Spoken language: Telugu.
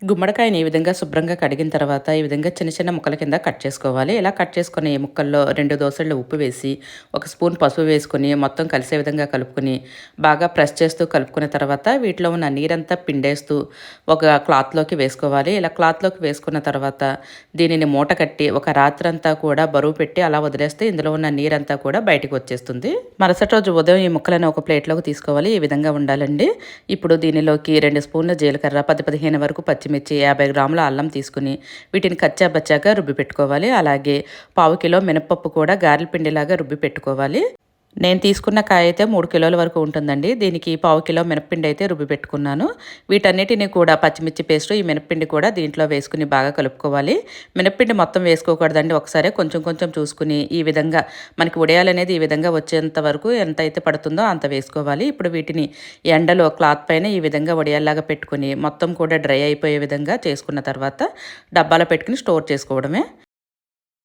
గుమ్మడికాయని ఈ విధంగా శుభ్రంగా కడిగిన తర్వాత ఈ విధంగా చిన్న చిన్న ముక్కల కింద కట్ చేసుకోవాలి. ఇలా కట్ చేసుకుని ఈ ముక్కల్లో 2 దోసెళ్ళు ఉప్పు వేసి, ఒక స్పూన్ పసుపు వేసుకొని మొత్తం కలిసే విధంగా కలుపుకొని, బాగా ప్రెస్ చేస్తూ కలుపుకున్న తర్వాత వీటిలో ఉన్న నీరంతా పిండేస్తూ ఒక క్లాత్‌లోకి వేసుకోవాలి. ఇలా క్లాత్‌లోకి వేసుకున్న తర్వాత దీనిని మూట కట్టి ఒక రాత్రంతా కూడా బరువు పెట్టి అలా వదిలేస్తే ఇందులో ఉన్న నీరంతా కూడా బయటికి వచ్చేస్తుంది. మరుసటి రోజు ఉదయం ఈ ముక్కలను ఒక ప్లేట్‌లోకి తీసుకోవాలి. ఈ విధంగా ఉండాలండి. ఇప్పుడు దీనిలోకి 2 స్పూన్ల జీలకర్ర, 10, 15 వరకు పచ్చిమిర్చి, 50 గ్రాముల అల్లం తీసుకుని వీటిని కచ్చా బచ్చాగా రుబ్బి పెట్టుకోవాలి. అలాగే పావు కిలో మినపప్పు కూడా గారెల పిండిలాగా రుబ్బి పెట్టుకోవాలి. నేను తీసుకున్న కాయ అయితే 3 కిలోల వరకు ఉంటుందండి. దీనికి పావు కిలో మినప్పిండి అయితే రుబ్బి పెట్టుకున్నాను. వీటన్నిటిని కూడా పచ్చిమిర్చి పేస్టు, ఈ మినప్పిండి కూడా దీంట్లో వేసుకుని బాగా కలుపుకోవాలి. మినప్పిండి మొత్తం వేసుకోకూడదండి. ఒకసారి కొంచెం కొంచెం చూసుకుని ఈ విధంగా మనకి ఉడయాలనేది ఈ విధంగా వచ్చేంత వరకు ఎంత అయితే పడుతుందో అంత వేసుకోవాలి. ఇప్పుడు వీటిని ఎండలో క్లాత్ పైన ఈ విధంగా వడియాల్లాగా పెట్టుకుని మొత్తం కూడా డ్రై అయిపోయే విధంగా చేసుకున్న తర్వాత డబ్బాలో పెట్టుకుని స్టోర్ చేసుకోవడమే.